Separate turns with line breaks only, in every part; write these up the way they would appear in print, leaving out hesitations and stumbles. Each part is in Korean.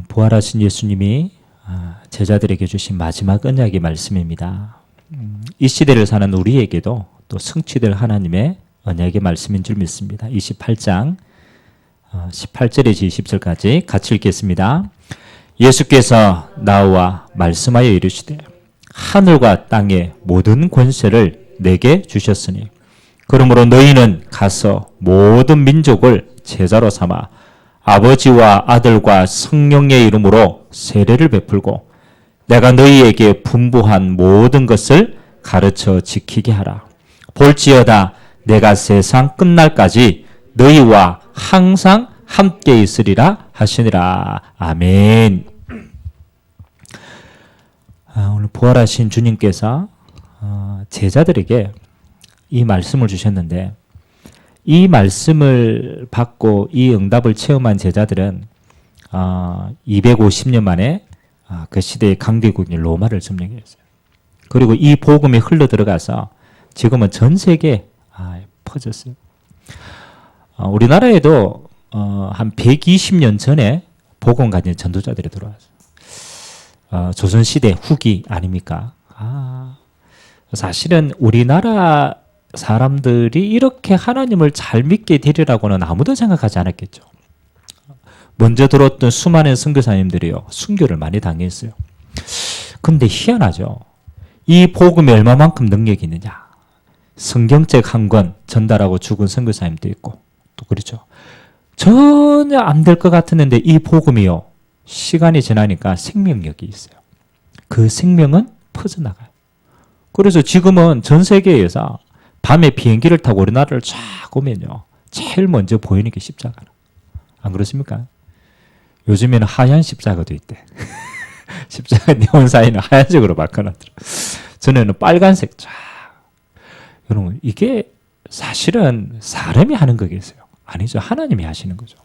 부활하신 예수님이 제자들에게 주신 마지막 언약의 말씀입니다. 이 시대를 사는 우리에게도 또 성취될 하나님의 언약의 말씀인 줄 믿습니다. 28장 18절에서 20절까지 같이 읽겠습니다. 예수께서 나와 말씀하여 이르시되 하늘과 땅의 모든 권세를 내게 주셨으니 그러므로 너희는 가서 모든 민족을 제자로 삼아 아버지와 아들과 성령의 이름으로 세례를 베풀고 내가 너희에게 분부한 모든 것을 가르쳐 지키게 하라. 볼지어다 내가 세상 끝날까지 너희와 항상 함께 있으리라 하시니라. 아멘. 오늘 부활하신 주님께서 제자들에게 이 말씀을 주셨는데 이 말씀을 받고 이 응답을 체험한 제자들은 250년 만에 그 시대의 강대국인 로마를 점령했어요. 그리고 이 복음이 흘러 들어가서 지금은 전 세계에 퍼졌어요. 우리나라에도 한 120년 전에 복음 가진 전도자들이 들어왔어요. 조선시대 후기 아닙니까? 사실은 우리나라 사람들이 이렇게 하나님을 잘 믿게 되리라고는 아무도 생각하지 않았겠죠. 먼저 들었던 수많은 선교사님들이요, 순교를 많이 당했어요. 근데 희한하죠. 이 복음이 얼마만큼 능력이 있느냐. 성경책 한 권 전달하고 죽은 선교사님도 있고 또 그렇죠. 전혀 안 될 것 같았는데 이 복음이요, 시간이 지나니까 생명력이 있어요. 그 생명은 퍼져나가요. 그래서 지금은 전 세계에서 밤에 비행기를 타고 우리나라를 쫙 오면요, 제일 먼저 보이는 게 십자가라. 안 그렇습니까? 요즘에는 하얀 십자가도 있대. 십자가 네온 사인은 하얀색으로 바꿔놨더라. 전에는 빨간색 쫙. 여러분, 이게 사실은 사람이 하는 거겠어요? 아니죠. 하나님이 하시는 거죠.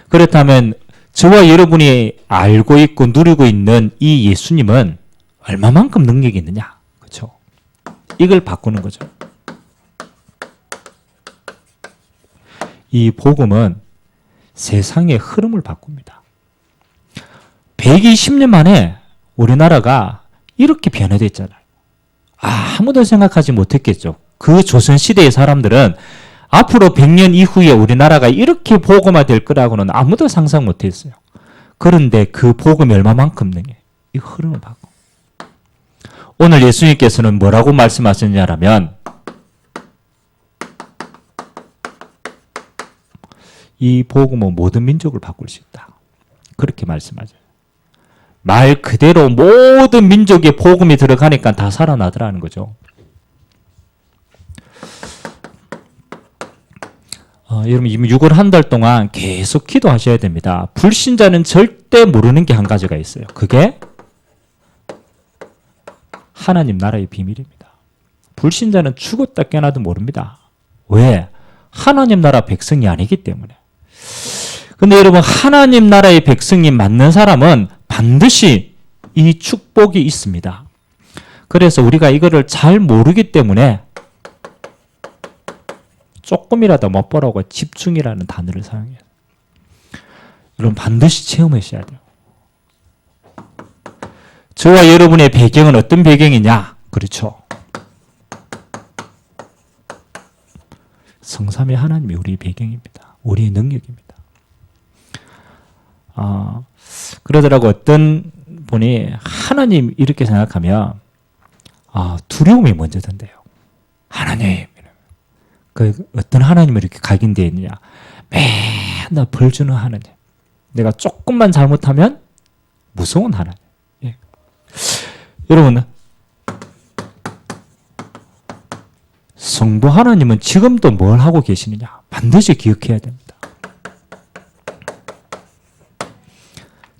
그렇다면 저와 여러분이 알고 있고 누리고 있는 이 예수님은 얼마만큼 능력이 있느냐? 그렇죠? 이걸 바꾸는 거죠. 이 복음은 세상의 흐름을 바꿉니다. 120년 만에 우리나라가 이렇게 변화됐잖아요. 아무도 생각하지 못했겠죠. 그 조선시대의 사람들은 앞으로 100년 이후에 우리나라가 이렇게 복음화될 거라고는 아무도 상상 못했어요. 그런데 그 복음이 얼마만큼 능해? 이 흐름을 바꿔. 오늘 예수님께서는 뭐라고 말씀하셨냐면 이 복음은 모든 민족을 바꿀 수 있다. 그렇게 말씀하죠. 말 그대로 모든 민족의 복음이 들어가니까 다 살아나더라는 거죠. 여러분, 이미 6월 한 달 동안 계속 기도하셔야 됩니다. 불신자는 절대 모르는 게 한 가지가 있어요. 그게 하나님 나라의 비밀입니다. 불신자는 죽었다 깨어나도 모릅니다. 왜? 하나님 나라 백성이 아니기 때문에. 근데 여러분, 하나님 나라의 백성이 맞는 사람은 반드시 이 축복이 있습니다. 그래서 우리가 이거를 잘 모르기 때문에 조금이라도 못 보라고 집중이라는 단어를 사용해요. 여러분, 반드시 체험하셔야 돼요. 저와 여러분의 배경은 어떤 배경이냐? 그렇죠. 성삼위 하나님이 우리의 배경입니다. 우리의 능력입니다. 그러더라고 어떤 분이 하나님 이렇게 생각하면 두려움이 먼저 든대요. 하나님. 그 어떤 하나님을 이렇게 각인되어 있느냐. 맨날 벌 주는 하나님. 내가 조금만 잘못하면 무서운 하나님. 예. 여러분, 성부 하나님은 지금도 뭘 하고 계시느냐? 반드시 기억해야 됩니다.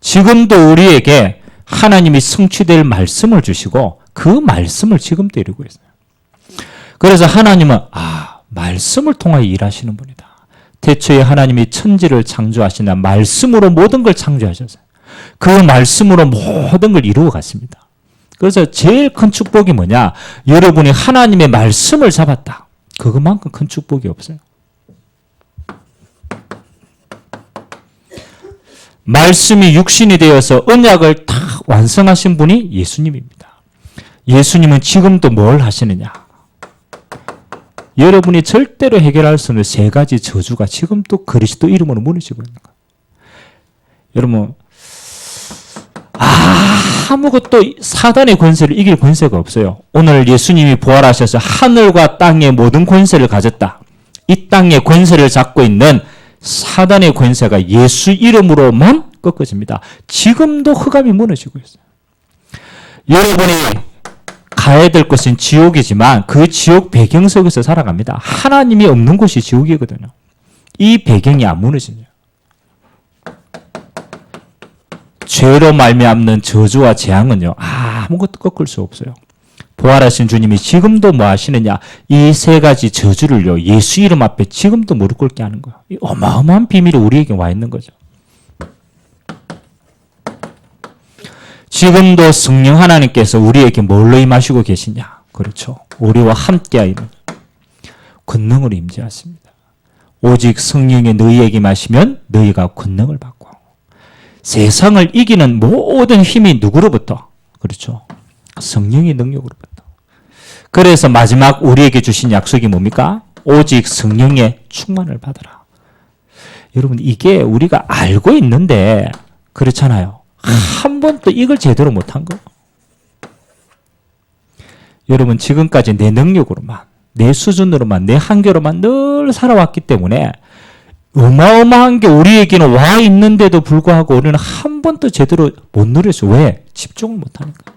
지금도 우리에게 하나님이 성취될 말씀을 주시고 그 말씀을 지금도 이루고 있어요. 그래서 하나님은 말씀을 통하여 일하시는 분이다. 태초에 하나님이 천지를 창조하시나 말씀으로 모든 걸 창조하셨어요. 그 말씀으로 모든 걸 이루어 갔습니다. 그래서 제일 큰 축복이 뭐냐? 여러분이 하나님의 말씀을 잡았다. 그것만큼 큰 축복이 없어요. 말씀이 육신이 되어서 언약을 다 완성하신 분이 예수님입니다. 예수님은 지금도 뭘 하시느냐? 여러분이 절대로 해결할 수 없는 세 가지 저주가 지금도 그리스도 이름으로 무너지고 있는 거예요. 여러분, 아무것도 사단의 권세를 이길 권세가 없어요. 오늘 예수님이 부활하셔서 하늘과 땅의 모든 권세를 가졌다. 이 땅의 권세를 잡고 있는 사단의 권세가 예수 이름으로만 꺾어집니다. 지금도 흑암이 무너지고 있어요. 여러분이 가야 될 곳은 지옥이지만 그 지옥 배경 속에서 살아갑니다. 하나님이 없는 곳이 지옥이거든요. 이 배경이 안 무너지냐. 죄로 말미암는 저주와 재앙은요, 아무것도 꺾을 수 없어요. 부활하신 주님이 지금도 뭐 하시느냐? 이 세 가지 저주를요, 예수 이름 앞에 지금도 무릎 꿇게 하는 거예요. 이 어마어마한 비밀이 우리에게 와 있는 거죠. 지금도 성령 하나님께서 우리에게 뭘로 임하시고 계시냐? 그렇죠. 우리와 함께하는 권능으로 임재하십니다. 오직 성령이 너희에게 임하시면 너희가 권능을 받고 세상을 이기는 모든 힘이 누구로부터? 그렇죠. 성령의 능력으로부터. 그래서 마지막 우리에게 주신 약속이 뭡니까? 오직 성령의 충만을 받아라. 여러분, 이게 우리가 알고 있는데 그렇잖아요. 한 번도 이걸 제대로 못한 거. 여러분, 지금까지 내 능력으로만, 내 수준으로만, 내 한계로만 늘 살아왔기 때문에 어마어마한 게 우리에게는 와 있는데도 불구하고 우리는 한 번도 제대로 못 누렸어요. 왜? 집중을 못하니까.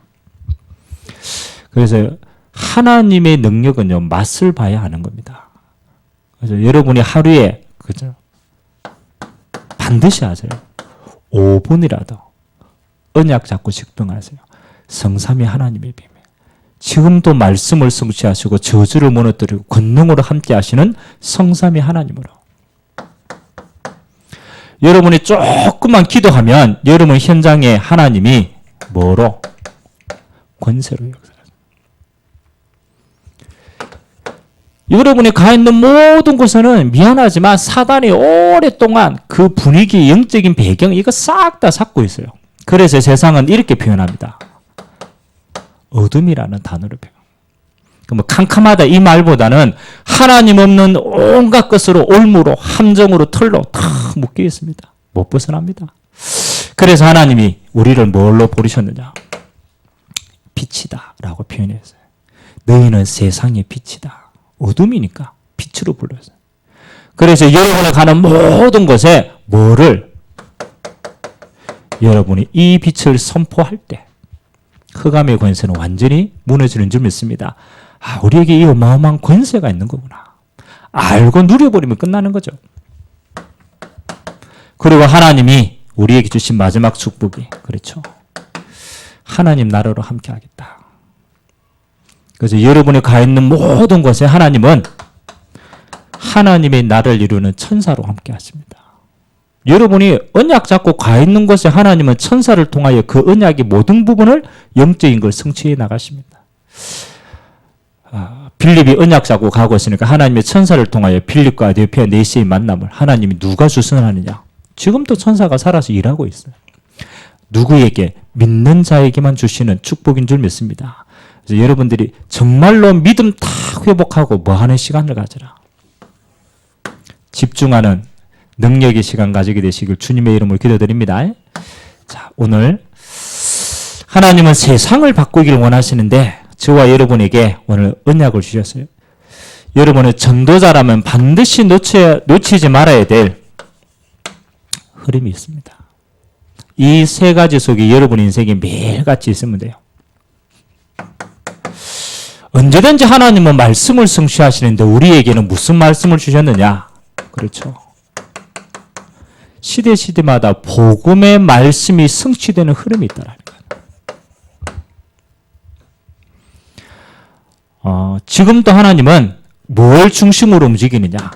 그래서 하나님의 능력은요, 맛을 봐야 하는 겁니다. 그래서 여러분이 하루에, 그죠? 반드시 하세요. 5분이라도 언약 잡고 직병하세요. 성삼위 하나님의 비밀. 지금도 말씀을 성취하시고 저주를 무너뜨리고 권능으로 함께 하시는 성삼위 하나님으로. 여러분이 조금만 기도하면 여러분 현장에 하나님이 뭐로? 권세로 역사하십니다. 여러분이 가 있는 모든 곳에는 미안하지만 사단이 오랫동안 그 분위기, 영적인 배경 이거 싹 다 잡고 있어요. 그래서 세상은 이렇게 표현합니다. 어둠이라는 단어를 표현. 뭐 캄캄하다 이 말보다는 하나님 없는 온갖 것으로 올무로 함정으로 털로 다 묶여 있습니다. 못 벗어납니다. 그래서 하나님이 우리를 뭘로 부르셨느냐? 빛이다 라고 표현했어요. 너희는 세상의 빛이다. 어둠이니까 빛으로 불렀어요. 그래서 여러분이 가는 모든 곳에 뭐를? 여러분이 이 빛을 선포할 때 흑암의 권세는 완전히 무너지는 줄 믿습니다. 우리에게 이 어마어마한 권세가 있는 거구나. 알고 누려버리면 끝나는 거죠. 그리고 하나님이 우리에게 주신 마지막 축복이 그렇죠. 하나님 나라로 함께 하겠다. 그래서 여러분이 가 있는 모든 곳에 하나님은 하나님의 나라를 이루는 천사로 함께 하십니다. 여러분이 언약 잡고 가 있는 곳에 하나님은 천사를 통하여 그 언약의 모든 부분을 영적인 걸 성취해 나가십니다. 빌립이 언약 잡고 가고 있으니까 하나님의 천사를 통하여 빌립과 아디오피아 네시의 만남을 하나님이 누가 주선하느냐? 지금도 천사가 살아서 일하고 있어요. 누구에게? 믿는 자에게만 주시는 축복인 줄 믿습니다. 그래서 여러분들이 정말로 믿음 다 회복하고 뭐 하는 시간을 가져라. 집중하는 능력의 시간 가지게 되시길 주님의 이름으로 기도드립니다. 자, 오늘 하나님은 세상을 바꾸기를 원하시는데 저와 여러분에게 오늘 언약을 주셨어요. 여러분은 전도자라면 반드시 놓치지 말아야 될 흐름이 있습니다. 이 세 가지 속에 여러분 인생에 매일같이 있으면 돼요. 언제든지 하나님은 말씀을 성취하시는데 우리에게는 무슨 말씀을 주셨느냐? 그렇죠. 시대마다 복음의 말씀이 성취되는 흐름이 있다라는 거예요. 지금도 하나님은 뭘 중심으로 움직이느냐?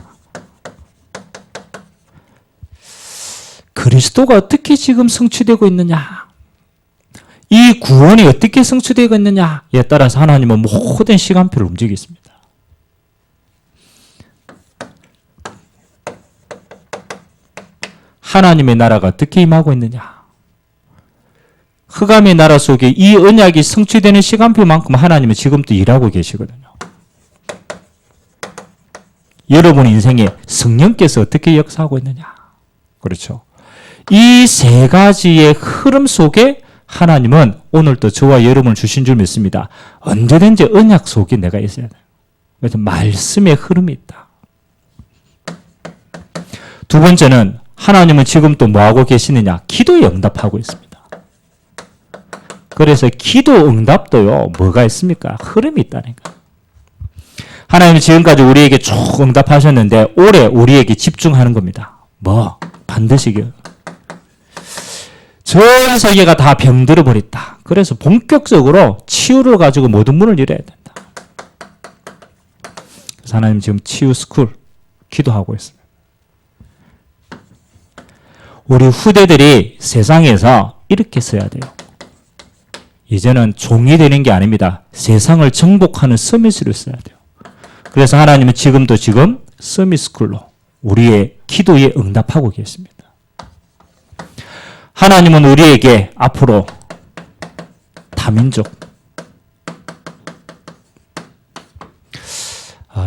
그리스도가 어떻게 지금 성취되고 있느냐? 이 구원이 어떻게 성취되겠느냐에 따라서 하나님은 모든 시간표를 움직이십니다. 하나님의 나라가 어떻게 임하고 있느냐. 흑암의 나라 속에 이 언약이 성취되는 시간표만큼 하나님은 지금도 일하고 계시거든요. 여러분 인생에 성령께서 어떻게 역사하고 있느냐. 그렇죠. 이 세 가지의 흐름 속에 하나님은 오늘도 저와 여러분을 주신 줄 믿습니다. 언제든지 언약 속에 내가 있어야 돼요. 그래서 말씀의 흐름이 있다. 두 번째는 하나님은 지금 또 뭐하고 계시느냐? 기도에 응답하고 있습니다. 그래서 기도 응답도요, 뭐가 있습니까? 흐름이 있다니까. 하나님은 지금까지 우리에게 쭉 응답하셨는데 올해 우리에게 집중하는 겁니다. 뭐? 반드시 전 세계가 다 병들어 버렸다. 그래서 본격적으로 치유를 가지고 모든 문을 열어야 된다. 그래서 하나님 지금 치유 스쿨 기도하고 있습니다. 우리 후대들이 세상에서 이렇게 써야 돼요. 이제는 종이 되는 게 아닙니다. 세상을 정복하는 서밋으로 써야 돼요. 그래서 하나님은 지금도 서밋 스쿨로 우리의 기도에 응답하고 계십니다. 하나님은 우리에게 앞으로 다민족,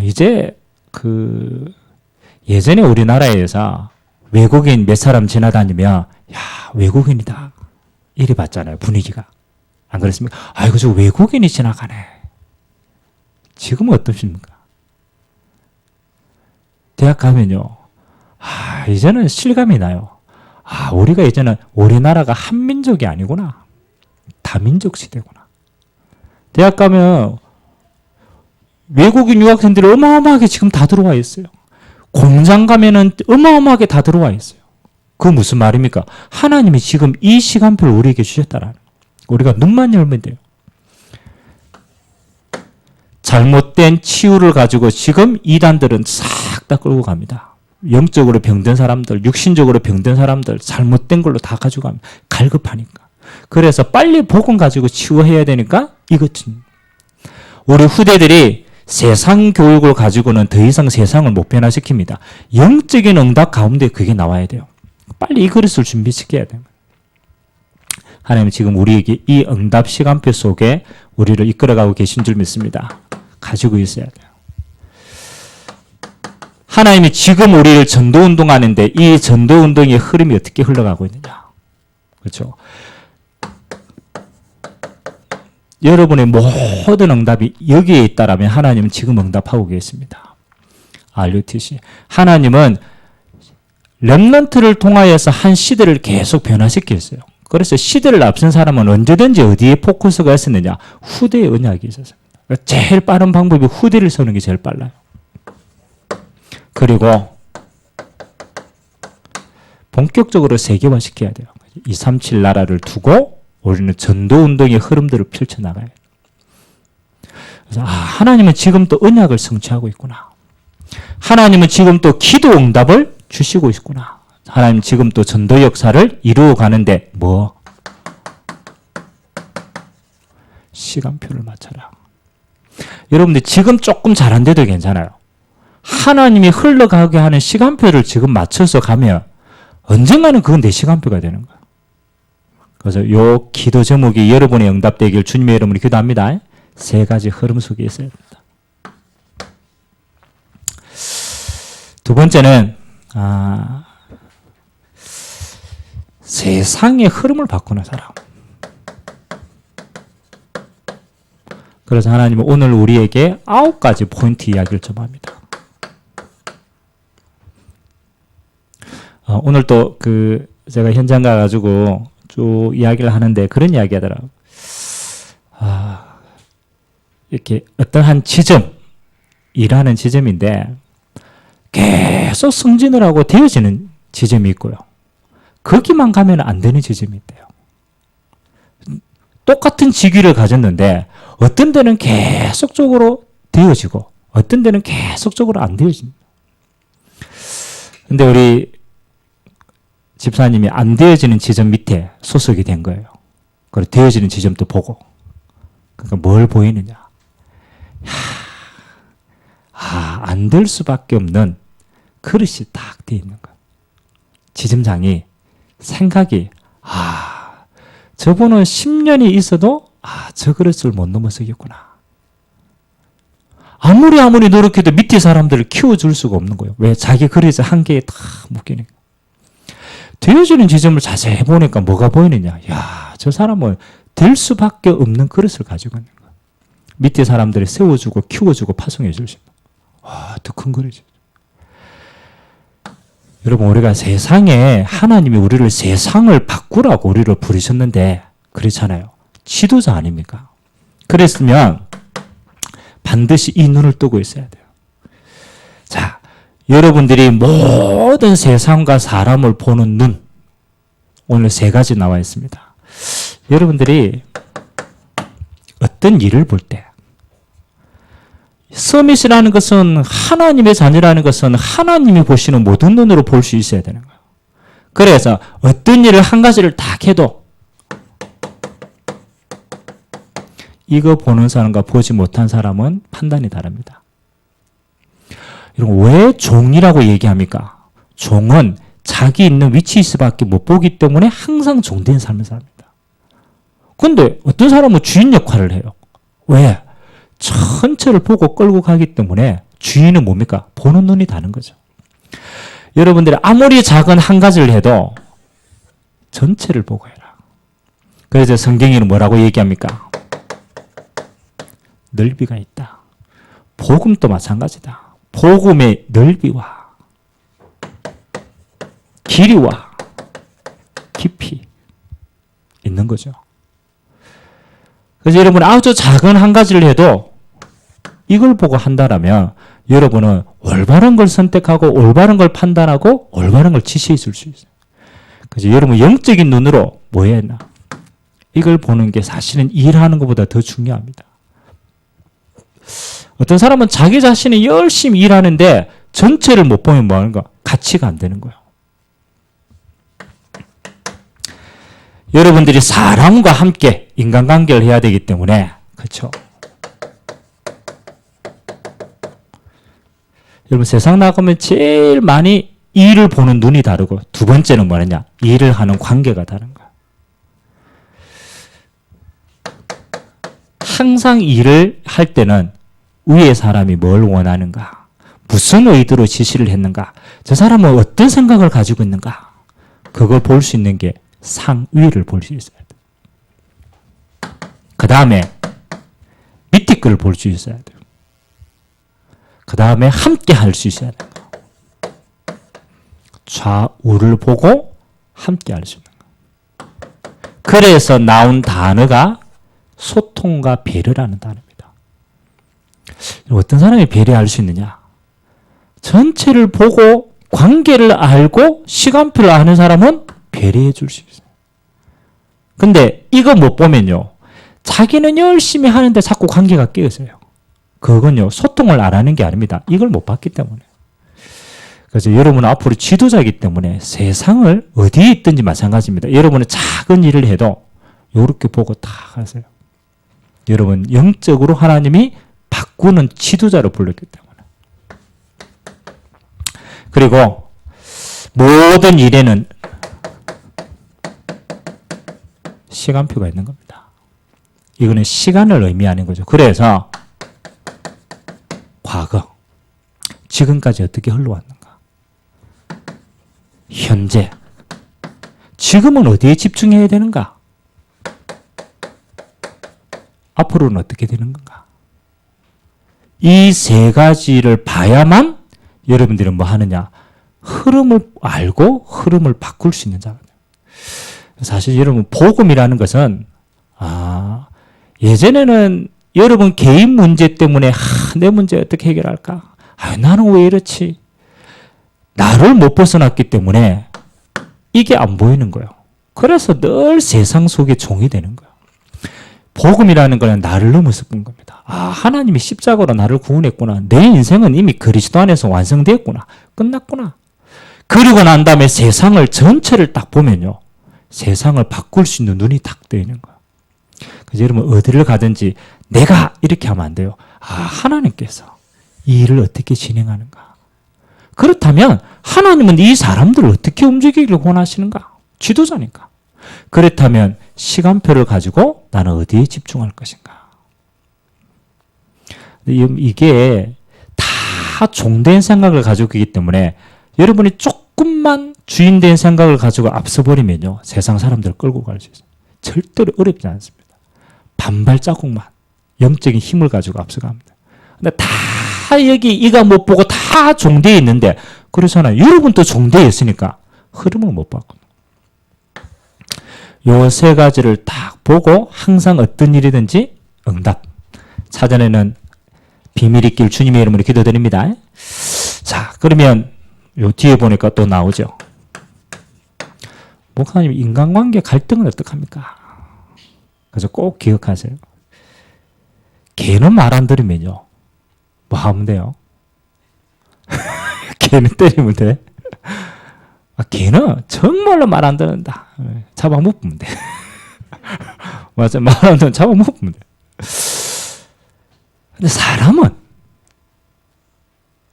이제 예전에 우리나라에서 외국인 몇 사람 지나다니면 야, 외국인이다 이래 봤잖아요. 분위기가. 안 그렇습니까? 아이고 저 외국인이 지나가네. 지금은 어떻습니까? 대학 가면요. 이제는 실감이 나요. 우리가 이제는 우리나라가 한민족이 아니구나. 다민족 시대구나. 대학 가면 외국인 유학생들이 어마어마하게 지금 다 들어와 있어요. 공장 가면은 어마어마하게 다 들어와 있어요. 그 무슨 말입니까? 하나님이 지금 이 시간표를 우리에게 주셨다라는 거예요. 우리가 눈만 열면 돼요. 잘못된 치유를 가지고 지금 이단들은 싹 다 끌고 갑니다. 영적으로 병든 사람들, 육신적으로 병든 사람들, 잘못된 걸로 다 가지고 갑니다. 갈급하니까. 그래서 빨리 복음 가지고 치유해야 되니까 이것은 우리 후대들이 세상 교육을 가지고는 더 이상 세상을 못 변화시킵니다. 영적인 응답 가운데 그게 나와야 돼요. 빨리 이 그릇을 준비시켜야 돼요. 하나님은 지금 우리에게 이 응답 시간표 속에 우리를 이끌어가고 계신 줄 믿습니다. 가지고 있어야 돼요. 하나님이 지금 우리를 전도운동하는데 이 전도운동의 흐름이 어떻게 흘러가고 있느냐. 그렇죠. 여러분의 모든 응답이 여기에 있다라면 하나님은 지금 응답하고 계십니다. RUTC. 하나님은 렘넌트를 통하여서 한 시대를 계속 변화시켰어요. 그래서 시대를 앞선 사람은 언제든지 어디에 포커스가 있었느냐. 후대의 언약이 있었습니다. 제일 빠른 방법이 후대를 서는 게 제일 빨라요. 그리고 본격적으로 세계화시켜야 돼요. 237 나라를 두고 우리는 전도운동의 흐름들을 펼쳐나가야 돼요. 그래서 하나님은 지금 또 언약을 성취하고 있구나. 하나님은 지금 또 기도 응답을 주시고 있구나. 하나님 지금 또 전도 역사를 이루어 가는데 시간표를 맞춰라. 여러분들 지금 조금 잘한데도 괜찮아요. 하나님이 흘러가게 하는 시간표를 지금 맞춰서 가면 언젠가는 그건 내 시간표가 되는 거예요. 그래서 요 기도 제목이 여러분의 응답되길 주님의 이름으로 기도합니다. 세 가지 흐름 속에 있어야 됩니다. 두 번째는 세상의 흐름을 바꾸는 사람. 그래서 하나님은 오늘 우리에게 9가지 포인트 이야기를 좀 합니다. 오늘 또 제가 현장 가가지고 쭉 이야기를 하는데 그런 이야기 하더라고요. 이렇게 어떤 한 지점, 일하는 지점인데 계속 승진을 하고 되어지는 지점이 있고요. 거기만 가면 안 되는 지점이 있대요. 똑같은 직위를 가졌는데 어떤 데는 계속적으로 되어지고 어떤 데는 계속적으로 안 되어집니다. 근데 우리 집사님이 안 되어지는 지점 밑에 소속이 된 거예요. 그리고 되어지는 지점도 보고. 그러니까 뭘 보이느냐. 안 될 수밖에 없는 그릇이 딱 되어 있는 거예요. 지점장이 생각이 저분은 10년이 있어도 저 그릇을 못 넘어서겠구나. 아무리 노력해도 밑에 사람들을 키워줄 수가 없는 거예요. 왜? 자기 그릇에 한계에 다 묶이니까. 되어지는 지점을 자세히 보니까 뭐가 보이느냐. 저 사람은 될 수밖에 없는 그릇을 가지고 있는 거예요. 밑에 사람들을 세워주고 키워주고 파송해 줄 수 있는. 더 큰 그릇이죠. 여러분, 우리가 세상에 하나님이 우리를 세상을 바꾸라고 우리를 부르셨는데 그렇잖아요. 지도자 아닙니까? 그랬으면 반드시 이 눈을 뜨고 있어야 돼요. 자, 여러분들이 모든 세상과 사람을 보는 눈, 오늘 3가지 나와 있습니다. 여러분들이 어떤 일을 볼 때, 서밋이라는 것은 하나님의 자녀라는 것은 하나님이 보시는 모든 눈으로 볼 수 있어야 되는 거예요. 그래서 어떤 일을 한 가지를 딱 해도 이거 보는 사람과 보지 못한 사람은 판단이 다릅니다. 왜 종이라고 얘기합니까? 종은 자기 있는 위치일 수밖에 못 보기 때문에 항상 종된 삶을 삽니다. 그런데 어떤 사람은 주인 역할을 해요. 왜? 전체를 보고 끌고 가기 때문에 주인은 뭡니까? 보는 눈이 다른 거죠. 여러분들이 아무리 작은 한 가지를 해도 전체를 보고 해라. 그래서 성경에는 뭐라고 얘기합니까? 넓이가 있다. 복음도 마찬가지다. 복음의 넓이와 길이와 깊이 있는 거죠. 그래서 여러분 아주 작은 한 가지를 해도 이걸 보고 한다라면 여러분은 올바른 걸 선택하고 올바른 걸 판단하고 올바른 걸 지시해 줄 수 있어요. 그래서 여러분 영적인 눈으로 뭐 해야 했나? 이걸 보는 게 사실은 일하는 것보다 더 중요합니다. 어떤 사람은 자기 자신이 열심히 일하는데 전체를 못 보면 뭐 하는 거? 가치가 안 되는 거예요. 여러분들이 사람과 함께 인간관계를 해야 되기 때문에 그렇죠. 여러분 세상 나가면 제일 많이 일을 보는 눈이 다르고 두 번째는 뭐냐? 일을 하는 관계가 다른 거야. 항상 일을 할 때는 위의 사람이 뭘 원하는가? 무슨 의도로 지시를 했는가? 저 사람은 어떤 생각을 가지고 있는가? 그걸 볼 수 있는 게 상위를 볼 수 있어야 돼요. 그 다음에 밑에 걸 볼 수 있어야 돼요. 그 다음에 함께 할 수 있어야 돼요. 좌우를 보고 함께 할 수 있는 거예요. 그래서 나온 단어가 소통과 배려라는 단어입니다. 어떤 사람이 배려할 수 있느냐? 전체를 보고 관계를 알고 시간표를 아는 사람은 배려해 줄 수 있어요. 근데 이거 못 보면요. 자기는 열심히 하는데 자꾸 관계가 깨어져요. 그건요. 소통을 안 하는 게 아닙니다. 이걸 못 봤기 때문에. 그래서 여러분은 앞으로 지도자이기 때문에 세상을 어디에 있든지 마찬가지입니다. 여러분은 작은 일을 해도 이렇게 보고 다 하세요. 여러분 영적으로 하나님이 바꾸는 지도자로 불렀기 때문에. 그리고 모든 일에는 시간표가 있는 겁니다. 이거는 시간을 의미하는 거죠. 그래서 과거, 지금까지 어떻게 흘러왔는가? 현재, 지금은 어디에 집중해야 되는가? 앞으로는 어떻게 되는 건가? 이 3가지를 봐야만 여러분들은 뭐 하느냐? 흐름을 알고 흐름을 바꿀 수 있는 자거든요. 사실 여러분 복음이라는 것은 예전에는 여러분 개인 문제 때문에 내 문제 어떻게 해결할까? 나는 왜 이렇지? 나를 못 벗어났기 때문에 이게 안 보이는 거예요. 그래서 늘 세상 속에 종이 되는 거예요. 복음이라는 거는 나를 넘어서 끈 겁니다. 하나님이 십자가로 나를 구원했구나. 내 인생은 이미 그리스도 안에서 완성되었구나. 끝났구나. 그리고 난 다음에 세상을 전체를 딱 보면요. 세상을 바꿀 수 있는 눈이 딱 떠 있는 거예요. 그래서 여러분 어디를 가든지 내가 이렇게 하면 안 돼요. 하나님께서 이 일을 어떻게 진행하는가. 그렇다면 하나님은 이 사람들을 어떻게 움직이기를 원하시는가? 지도자니까. 그렇다면 시간표를 가지고 나는 어디에 집중할 것인가? 이게 다 종된 생각을 가지고 있기 때문에 여러분이 조금만 주인된 생각을 가지고 앞서버리면요. 세상 사람들을 끌고 갈 수 있어요. 절대로 어렵지 않습니다. 반발자국만 영적인 힘을 가지고 앞서갑니다. 근데 다 여기 이가 못 보고 다 종되어 있는데 그렇잖아요. 여러분도 종되어 있으니까 흐름을 못 봤거든요. 요 세 가지를 딱 보고 항상 어떤 일이든지 응답. 사전에는 비밀이 있길 주님의 이름으로 기도드립니다. 자, 그러면 요 뒤에 보니까 또 나오죠. 목사님, 인간관계 갈등은 어떡합니까? 그래서 꼭 기억하세요. 걔는 말 안 들으면요. 뭐 하면 돼요? 걔는 때리면 돼? 걔는 정말로 말 안 듣는다. 잡아먹으면 돼. 맞아, 말 안 듣는 잡아먹으면 돼. 근데 사람은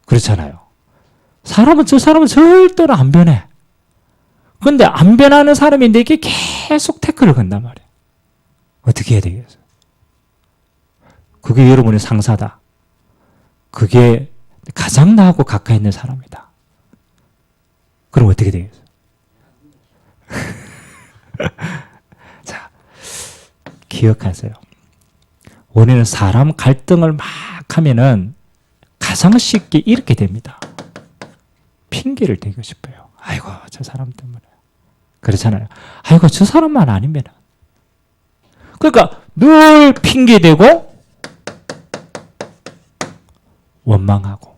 그렇잖아요. 저 사람은 절대로 안 변해. 근데 안 변하는 사람이 내게 계속 태클을 건단 말이에요. 어떻게 해야 되겠어요? 그게 여러분의 상사다. 그게 가장 나하고 가까이 있는 사람이다. 그럼 어떻게 되겠어요? 자, 기억하세요. 우리는 사람 갈등을 막 하면은 가장 쉽게 이렇게 됩니다. 핑계를 대고 싶어요. 아이고, 저 사람 때문에. 그렇잖아요. 아이고, 저 사람만 아니면. 그러니까 늘 핑계대고 원망하고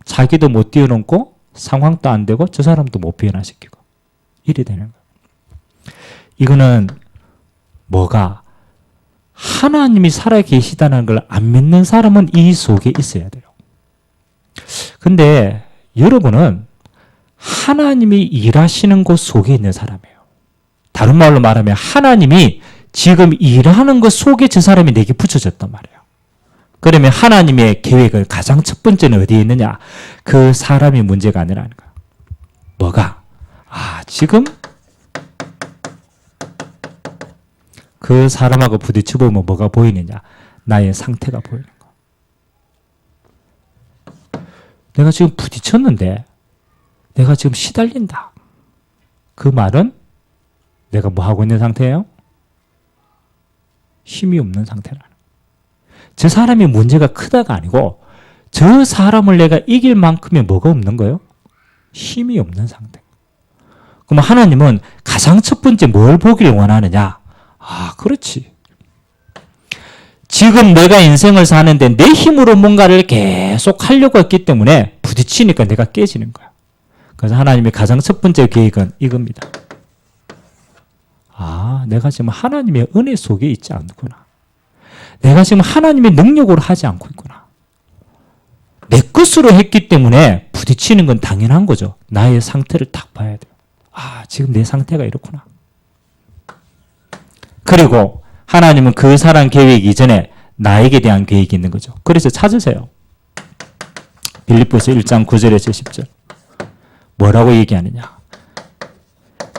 자기도 못 뛰어넘고 상황도 안 되고 저 사람도 못 변화시키고 이래 되는 거예요. 이거는 뭐가 하나님이 살아계시다는 걸 안 믿는 사람은 이 속에 있어야 돼요. 근데 여러분은 하나님이 일하시는 곳 속에 있는 사람이에요. 다른 말로 말하면 하나님이 지금 일하는 것 속에 저 사람이 내게 붙여졌단 말이에요. 그러면 하나님의 계획을 가장 첫 번째는 어디에 있느냐? 그 사람이 문제가 아니라는 거예요. 뭐가? 지금 그 사람하고 부딪혀보면 뭐가 보이느냐? 나의 상태가 보이는 거예요. 내가 지금 부딪혔는데 내가 지금 시달린다. 그 말은 내가 뭐 하고 있는 상태예요? 힘이 없는 상태라는 거예요. 저 사람이 문제가 크다가 아니고 저 사람을 내가 이길 만큼의 뭐가 없는 거예요? 힘이 없는 상태. 그럼 하나님은 가장 첫 번째 뭘 보기를 원하느냐? 그렇지. 지금 내가 인생을 사는데 내 힘으로 뭔가를 계속 하려고 했기 때문에 부딪히니까 내가 깨지는 거야. 그래서 하나님의 가장 첫 번째 계획은 이겁니다. 내가 지금 하나님의 은혜 속에 있지 않구나. 내가 지금 하나님의 능력으로 하지 않고 있구나. 내 것으로 했기 때문에 부딪히는 건 당연한 거죠. 나의 상태를 딱 봐야 돼요. 지금 내 상태가 이렇구나. 그리고 하나님은 그 사람 계획 이전에 나에게 대한 계획이 있는 거죠. 그래서 찾으세요. 빌립보서 1장 9절에서 10절. 뭐라고 얘기하느냐?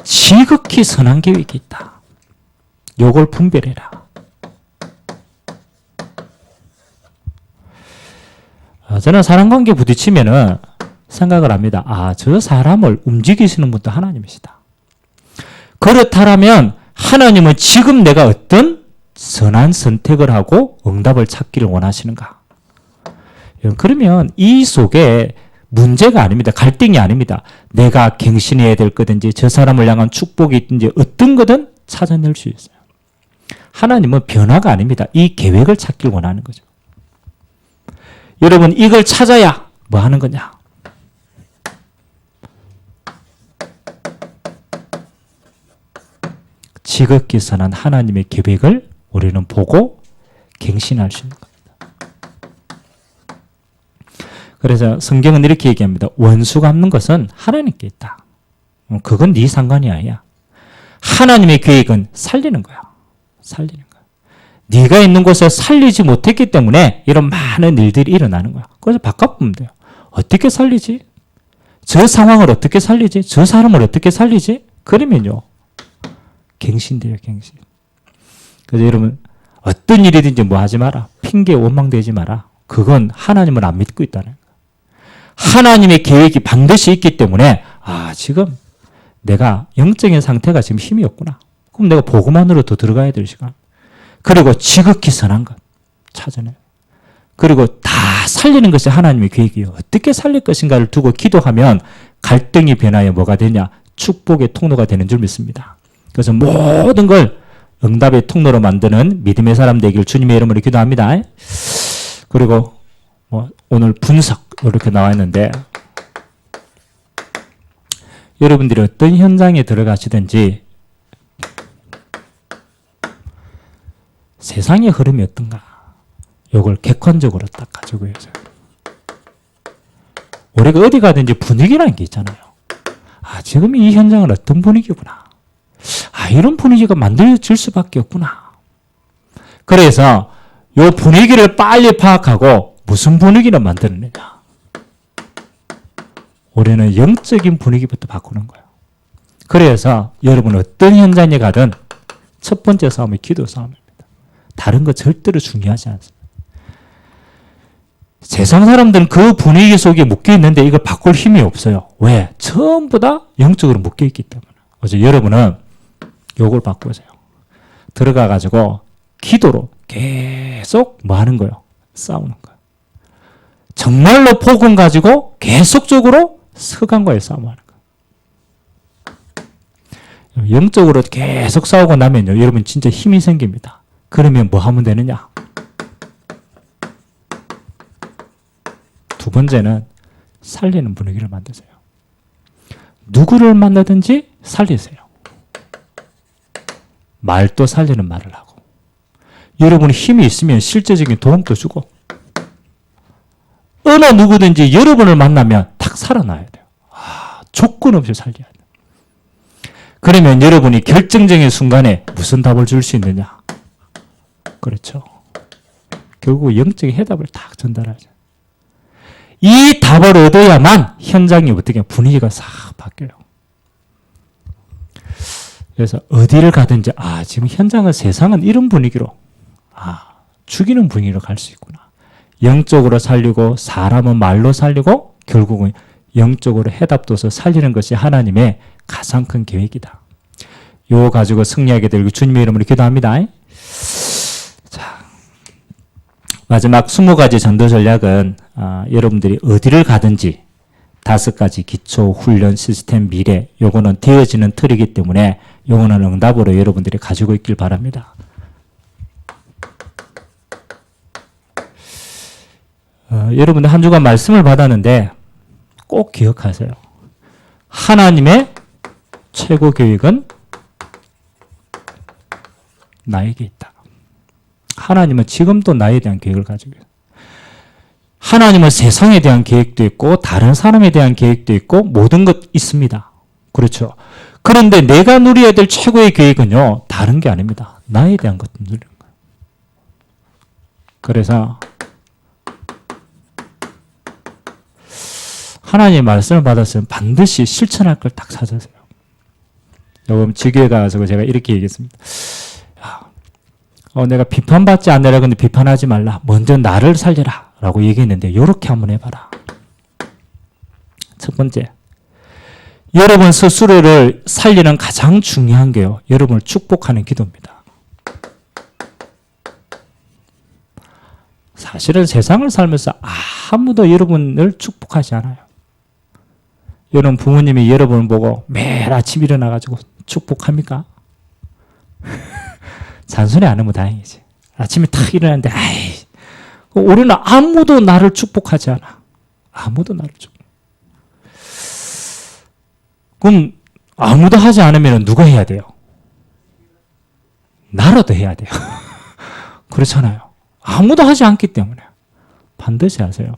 지극히 선한 계획이 있다. 요걸 분별해라. 저는 사람관계 부딪히면은 생각을 합니다. 저 사람을 움직이시는 분도 하나님이시다. 그렇다면 하나님은 지금 내가 어떤 선한 선택을 하고 응답을 찾기를 원하시는가? 그러면 이 속에 문제가 아닙니다. 갈등이 아닙니다. 내가 갱신해야 될 거든지 저 사람을 향한 축복이 있든지 어떤 거든 찾아낼 수 있어요. 하나님은 변화가 아닙니다. 이 계획을 찾길 원하는 거죠. 여러분, 이걸 찾아야 뭐 하는 거냐? 지극히 선한 하나님의 계획을 우리는 보고 갱신할 수 있는 겁니다. 그래서 성경은 이렇게 얘기합니다. 원수 갚는 것은 하나님께 있다. 그건 네 상관이 아니야. 하나님의 계획은 살리는 거야. 살리는 거야. 네가 있는 곳에 살리지 못했기 때문에 이런 많은 일들이 일어나는 거야. 그래서 바꿔보면 돼요. 어떻게 살리지? 저 상황을 어떻게 살리지? 저 사람을 어떻게 살리지? 그러면요. 갱신돼요, 갱신. 그래서 여러분, 어떤 일이든지 뭐 하지 마라. 핑계 원망되지 마라. 그건 하나님을 안 믿고 있다는 거야. 하나님의 계획이 반드시 있기 때문에, 지금 내가 영적인 상태가 지금 힘이 없구나. 그럼 내가 복음만으로 더 들어가야 될 시간. 그리고 지극히 선한 것 찾아내요. 그리고 다 살리는 것이 하나님의 계획이에요. 어떻게 살릴 것인가를 두고 기도하면 갈등이 변하여 뭐가 되냐? 축복의 통로가 되는 줄 믿습니다. 그래서 모든 걸 응답의 통로로 만드는 믿음의 사람 되길 주님의 이름으로 기도합니다. 그리고 오늘 분석 이렇게 나와 있는데 여러분들이 어떤 현장에 들어가시든지 세상의 흐름이 어떤가 이걸 객관적으로 딱 가지고 해서 우리가 어디 가든지 분위기라는 게 있잖아요. 지금 이 현장은 어떤 분위기구나. 이런 분위기가 만들어질 수밖에 없구나. 그래서 이 분위기를 빨리 파악하고 무슨 분위기를 만들어내냐. 우리는 영적인 분위기부터 바꾸는 거예요. 그래서 여러분 어떤 현장에 가든 첫 번째 싸움이 기도 싸움입니다. 다른 거 절대로 중요하지 않습니다. 세상 사람들은 그 분위기 속에 묶여 있는데 이걸 바꿀 힘이 없어요. 왜? 전부 다 영적으로 묶여 있기 때문에. 그래서 여러분은 요걸 바꾸세요. 들어가 가지고 기도로 계속 뭐 하는 거예요? 싸우는 거예요. 정말로 복음 가지고 계속적으로 서간과의 싸움하는 거예요. 영적으로 계속 싸우고 나면요, 여러분 진짜 힘이 생깁니다. 그러면 뭐 하면 되느냐? 두 번째는 살리는 분위기를 만드세요. 누구를 만나든지 살리세요. 말도 살리는 말을 하고 여러분이 힘이 있으면 실제적인 도움도 주고 어느 누구든지 여러분을 만나면 탁 살아나야 돼요. 조건 없이 살려야 돼요. 그러면 여러분이 결정적인 순간에 무슨 답을 줄 수 있느냐? 그렇죠. 결국 영적인 해답을 딱 전달하죠. 이 답을 얻어야만 현장이 어떻게 분위기가 싹 바뀌어요. 그래서 어디를 가든지 지금 현장은 세상은 이런 분위기로 죽이는 분위기로 갈 수 있구나. 영적으로 살리고 사람은 말로 살리고 결국은 영적으로 해답도서 살리는 것이 하나님의 가장 큰 계획이다. 요 가지고 승리하게 되고 주님의 이름으로 기도합니다. 자, 마지막 20가지 전도 전략은 여러분들이 어디를 가든지 5가지 기초 훈련 시스템 미래 요거는 되어지는 틀이기 때문에 요거는 응답으로 여러분들이 가지고 있길 바랍니다. 여러분들 한 주간 말씀을 받았는데 꼭 기억하세요. 하나님의 최고 계획은 나에게 있다. 하나님은 지금도 나에 대한 계획을 가지고 있어요. 하나님은 세상에 대한 계획도 있고 다른 사람에 대한 계획도 있고 모든 것 있습니다. 그렇죠. 그런데 내가 누려야 될 최고의 계획은요. 다른 게 아닙니다. 나에 대한 것도 누리는 거예요. 그래서 하나님의 말씀을 받았으면 반드시 실천할 걸 딱 찾으세요. 여러분 지교회 가서 제가 이렇게 얘기했습니다. 내가 비판받지 않으라 근데 비판하지 말라. 먼저 나를 살려라 라고 얘기했는데 이렇게 한번 해봐라. 첫 번째, 여러분 스스로를 살리는 가장 중요한 게요. 여러분을 축복하는 기도입니다. 사실은 세상을 살면서 아무도 여러분을 축복하지 않아요. 여러분 부모님이 여러분을 보고 매일 아침 일어나가지고 축복합니까? 잔소리 안 하면 다행이지. 아침에 탁 일어났는데 우리는 아무도 나를 축복하지 않아. 아무도 나를 축복. 그럼 아무도 하지 않으면 누가 해야 돼요? 나라도 해야 돼요. 그렇잖아요. 아무도 하지 않기 때문에 반드시 하세요.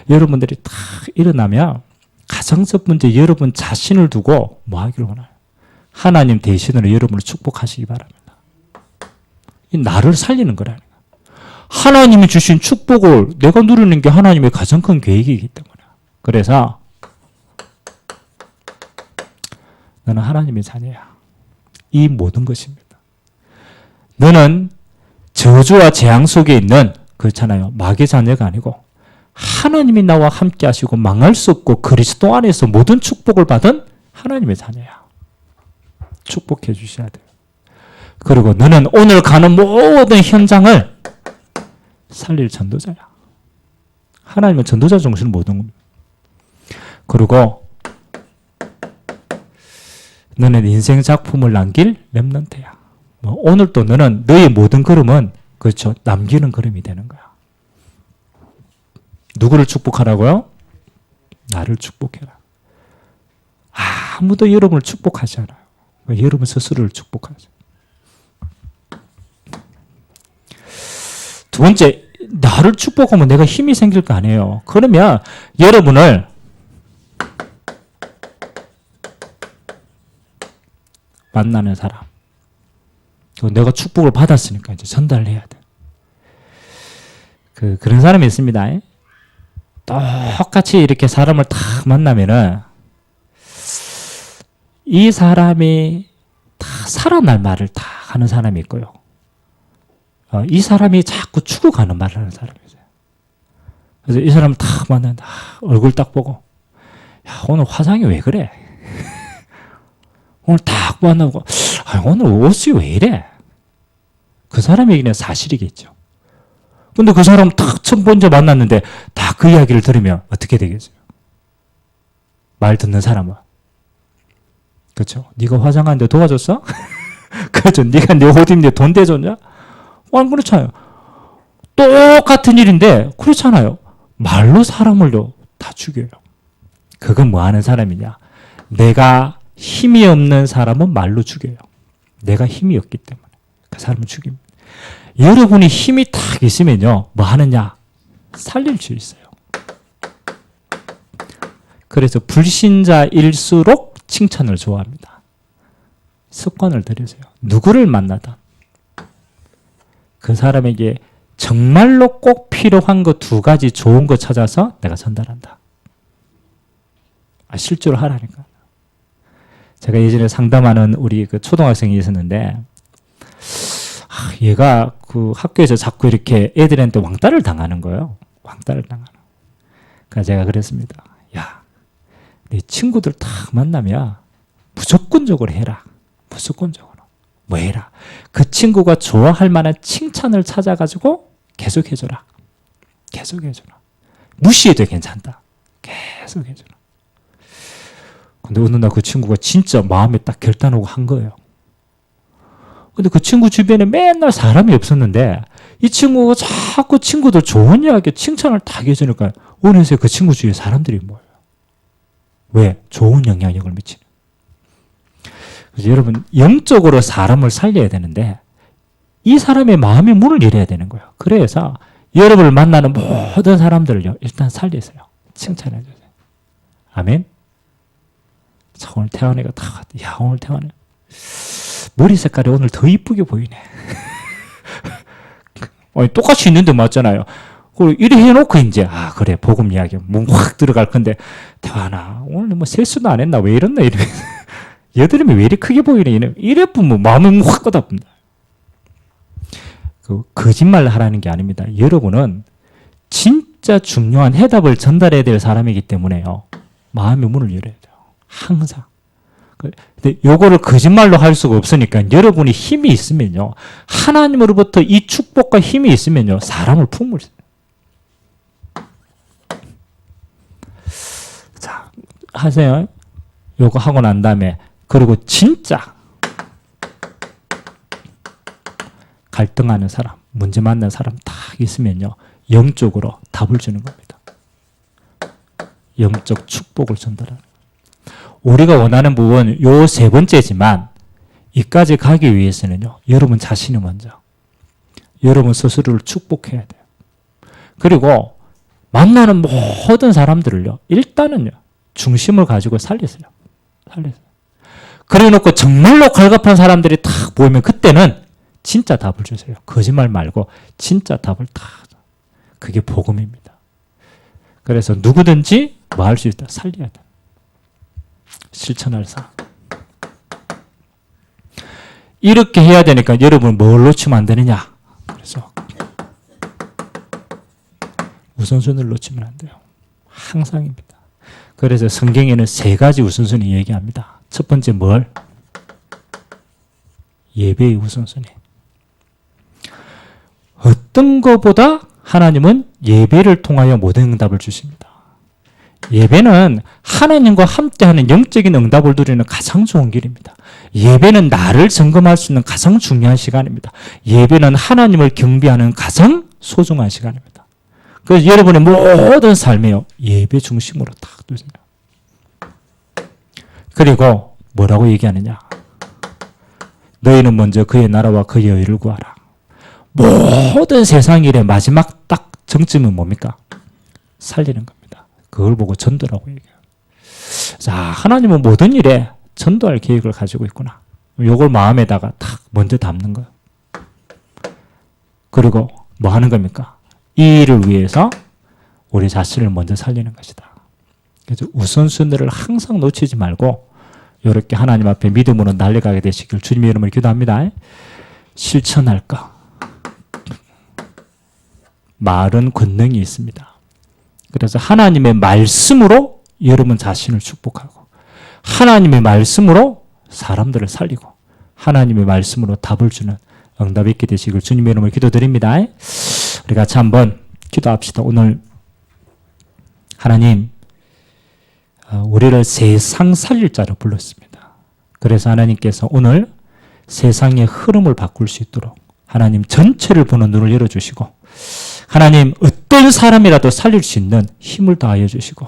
여러분들이 딱 일어나면 가장 첫 번째 여러분 자신을 두고 뭐 하기를 원해요? 하나님 대신으로 여러분을 축복하시기 바랍니다. 나를 살리는 거라는 거야. 하나님이 주신 축복을 내가 누리는 게 하나님의 가장 큰 계획이기 때문에. 그래서 너는 하나님의 자녀야. 이 모든 것입니다. 너는 저주와 재앙 속에 있는 그렇잖아요. 마귀의 자녀가 아니고 하나님이 나와 함께 하시고 망할 수 없고 그리스도 안에서 모든 축복을 받은 하나님의 자녀야. 축복해 주셔야 돼요. 그리고 너는 오늘 가는 모든 현장을 살릴 전도자야. 하나님은 전도자 정신을 모든 겁니다. 그리고 너는 인생 작품을 남길 렘넌트야. 오늘도 너는 너의 모든 걸음은 그렇죠. 남기는 걸음이 되는 거야. 누구를 축복하라고요? 나를 축복해라. 아무도 여러분을 축복하지 않아요. 여러분 스스로를 축복하죠. 두 번째, 나를 축복하면 내가 힘이 생길 거 아니에요. 그러면 여러분을 만나는 사람, 내가 축복을 받았으니까 이제 전달을 해야 돼. 그런 사람이 있습니다. 똑같이 이렇게 사람을 딱 만나면은 이 사람이 다 살아날 말을 다 하는 사람이 있고요. 이 사람이 자꾸 추구가는 말을 하는 사람이 있어요. 그래서 이 사람을 딱 만난다. 얼굴 딱 보고, 야, 오늘 화장이 왜 그래? 오늘 딱 만나고, 오늘 옷이 왜 이래? 그 사람에게는 사실이겠죠. 근데 그 사람 딱 처음 먼저 만났는데 다 그 이야기를 들으면 어떻게 되겠어요? 말 듣는 사람은. 그렇죠? 네가 화장하는데 도와줬어? 그렇죠? 네가 내 옷 입는데 돈 대줬냐? 안 그렇잖아요. 똑같은 일인데 그렇잖아요. 말로 사람을요 다 죽여요. 그건 뭐 하는 사람이냐? 내가 힘이 없는 사람은 말로 죽여요. 내가 힘이 없기 때문에 그 사람은 죽입니다. 여러분이 힘이 딱 있으면요 뭐 하느냐? 살릴 수 있어요. 그래서 불신자일수록 칭찬을 좋아합니다. 습관을 들이세요. 누구를 만나든 그 사람에게 정말로 꼭 필요한 거 두 가지 좋은 거 찾아서 내가 전달한다. 실제로 하라니까. 제가 예전에 상담하는 우리 그 초등학생이 있었는데, 얘가 그 학교에서 자꾸 이렇게 애들한테 왕따를 당하는 거예요. 왕따를 당하는. 그래서 제가 그랬습니다. 야, 네 친구들 다 만나면 무조건적으로 해라. 무조건적으로. 뭐 해라. 그 친구가 좋아할 만한 칭찬을 찾아가지고 계속 해줘라. 계속 해줘라. 무시해도 괜찮다. 계속 해줘라. 근데 어느 날 그 친구가 진짜 마음에 딱 결단하고 한 거예요. 근데 그 친구 주변에 맨날 사람이 없었는데 이 친구가 자꾸 친구들 좋은 이야기, 칭찬을 다 해주니까 어느새 그 친구 주위에 사람들이 모여요. 왜? 좋은 영향력을 미치는. 그래서 여러분 영적으로 사람을 살려야 되는데 이 사람의 마음의 문을 열어야 되는 거예요. 그래서 여러분을 만나는 모든 사람들을요 일단 살리세요. 칭찬해 주세요. 아멘. 자, 오늘 태환이가 다, 야, 오늘 태환이 머리 색깔이 오늘 더 이쁘게 보이네. 똑같이 있는데 맞잖아요. 이래 해놓고 이제 그래 복음 이야기 몸 확 들어갈 건데 태환아 오늘 뭐 세수도 안 했나 왜 이랬나 이래. 여드름이 왜 이렇게 크게 보이네 이래 보면 마음이 확 꺼답니다. 거짓말 하라는 게 아닙니다. 여러분은 진짜 중요한 해답을 전달해야 될 사람이기 때문에요. 마음의 문을 열어야 돼요. 항상. 근데 요거를 거짓말로 할 수가 없으니까 여러분이 힘이 있으면요. 하나님으로부터 이 축복과 힘이 있으면요. 사람을 품을 수 있어요. 자, 하세요. 요거 하고 난 다음에 그리고 진짜 갈등하는 사람, 문제 만난 사람 딱 있으면요. 영적으로 답을 주는 겁니다. 영적 축복을 전달하는. 우리가 원하는 부분 요 세 번째지만 이까지 가기 위해서는요. 여러분 자신이 먼저. 여러분 스스로를 축복해야 돼요. 그리고 만나는 모든 사람들을요. 일단은요. 중심을 가지고 살리세요. 살리세요. 그래 놓고 정말로 갈급한 사람들이 딱 보이면 그때는 진짜 답을 주세요. 거짓말 말고 진짜 답을 다. 그게 복음입니다. 그래서 누구든지 뭐 할 수 있다. 살려야 돼. 실천할 사람. 이렇게 해야 되니까 여러분 뭘 놓치면 안 되느냐. 그래서 우선순위를 놓치면 안 돼요. 항상입니다. 그래서 성경에는 3가지 우선순위 얘기합니다. 첫 번째 뭘? 예배의 우선순위. 어떤 것보다 하나님은 예배를 통하여 모든 응답을 주십니다. 예배는 하나님과 함께하는 영적인 응답을 누리는 가장 좋은 길입니다. 예배는 나를 점검할 수 있는 가장 중요한 시간입니다. 예배는 하나님을 경배하는 가장 소중한 시간입니다. 그래서 여러분의 모든 삶에요, 예배 중심으로 딱 두세요. 그리고 뭐라고 얘기하느냐? 너희는 먼저 그의 나라와 그의 의를 구하라. 모든 세상 일의 마지막 딱 정점은 뭡니까? 살리는 겁니다. 그걸 보고 전도라고 얘기해요. 자, 하나님은 모든 일에 전도할 계획을 가지고 있구나. 요걸 마음에다가 딱 먼저 담는 거예요. 그리고 뭐 하는 겁니까? 이 일을 위해서 우리 자신을 먼저 살리는 것이다. 그래서 우선순위를 항상 놓치지 말고 이렇게 하나님 앞에 믿음으로 달려가게 되시길 주님의 이름으로 기도합니다. 실천할까? 말은 권능이 있습니다. 그래서 하나님의 말씀으로 여러분 자신을 축복하고 하나님의 말씀으로 사람들을 살리고 하나님의 말씀으로 답을 주는 응답이 있게 되시길 주님의 이름으로 기도드립니다. 우리 같이 한번 기도합시다. 오늘 하나님 우리를 세상 살릴 자로 불렀습니다. 그래서 하나님께서 오늘 세상의 흐름을 바꿀 수 있도록 하나님 전체를 보는 눈을 열어주시고 하나님 어떤 사람이라도 살릴 수 있는 힘을 더하여 주시고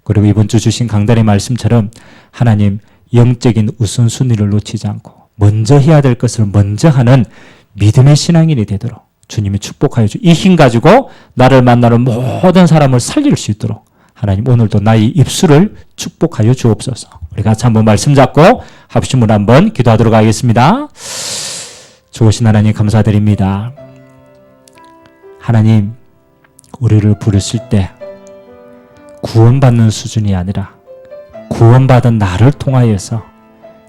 그리고 이번 주 주신 강단의 말씀처럼 하나님 영적인 우선순위를 놓치지 않고 먼저 해야 될 것을 먼저 하는 믿음의 신앙인이 되도록 주님이 축복하여 주. 이 힘 가지고 나를 만나는 모든 사람을 살릴 수 있도록 하나님 오늘도 나의 입술을 축복하여 주옵소서. 우리 같이 한번 말씀 잡고 합심으로 한번 기도하도록 하겠습니다. 좋으신 하나님 감사드립니다. 하나님 우리를 부르실 때 구원받는 수준이 아니라 구원받은 나를 통하여서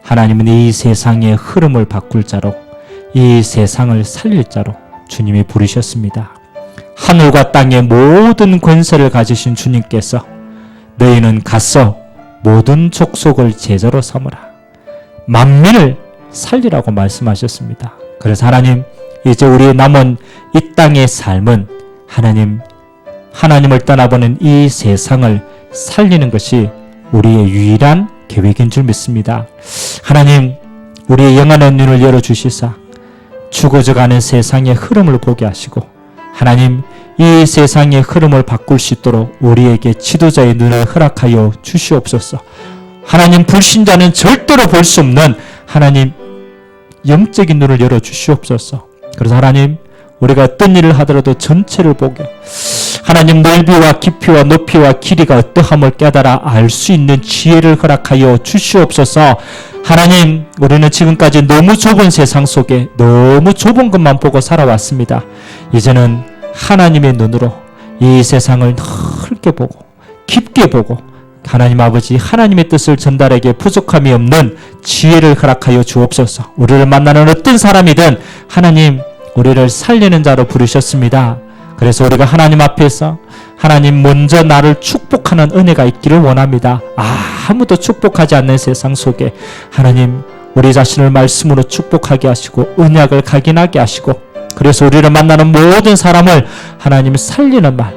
하나님은 이 세상의 흐름을 바꿀 자로 이 세상을 살릴 자로 주님이 부르셨습니다. 하늘과 땅의 모든 권세를 가지신 주님께서 너희는 가서 모든 족속을 제자로 삼으라. 만민을 살리라고 말씀하셨습니다. 그래서 하나님 이제 우리의 남은 이 땅의 삶은 하나님을 떠나보는 이 세상을 살리는 것이 우리의 유일한 계획인 줄 믿습니다. 하나님 우리의 영안의 눈을 열어주시사 죽어져가는 세상의 흐름을 보게 하시고 하나님 이 세상의 흐름을 바꿀 수 있도록 우리에게 지도자의 눈을 허락하여 주시옵소서. 하나님 불신자는 절대로 볼 수 없는 하나님 영적인 눈을 열어주시옵소서. 그래서 하나님 우리가 어떤 일을 하더라도 전체를 보게 하나님 넓이와 깊이와 높이와 길이가 어떠함을 깨달아 알 수 있는 지혜를 허락하여 주시옵소서. 하나님 우리는 지금까지 너무 좁은 세상 속에 너무 좁은 것만 보고 살아왔습니다. 이제는 하나님의 눈으로 이 세상을 넓게 보고 깊게 보고 하나님 아버지 하나님의 뜻을 전달하기에 부족함이 없는 지혜를 허락하여 주옵소서. 우리를 만나는 어떤 사람이든 하나님 우리를 살리는 자로 부르셨습니다. 그래서 우리가 하나님 앞에서 하나님 먼저 나를 축복하는 은혜가 있기를 원합니다. 아무도 축복하지 않는 세상 속에 하나님 우리 자신을 말씀으로 축복하게 하시고 언약을 각인하게 하시고 그래서 우리를 만나는 모든 사람을 하나님 살리는 말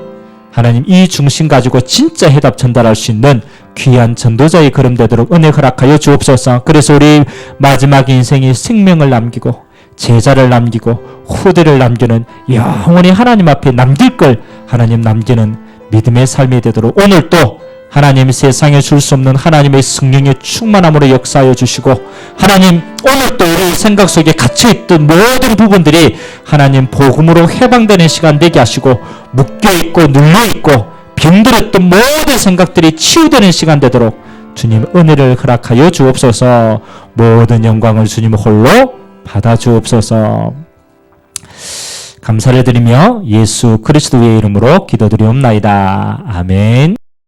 하나님 이 중심 가지고 진짜 해답 전달할 수 있는 귀한 전도자의 걸음 되도록 은혜 허락하여 주옵소서. 그래서 우리 마지막 인생에 생명을 남기고 제자를 남기고 후대를 남기는 영원히 하나님 앞에 남길 걸 하나님 남기는 믿음의 삶이 되도록 오늘도 하나님 세상에 줄 수 없는 하나님의 성령의 충만함으로 역사하여 주시고 하나님 오늘도 우리 생각 속에 갇혀있던 모든 부분들이 하나님 복음으로 해방되는 시간 되게 하시고 묶여있고 눌려있고 병들었던 모든 생각들이 치유되는 시간 되도록 주님 은혜를 허락하여 주옵소서. 모든 영광을 주님 홀로 받아 주옵소서. 감사를 드리며 예수 그리스도의 이름으로 기도드리옵나이다. 아멘.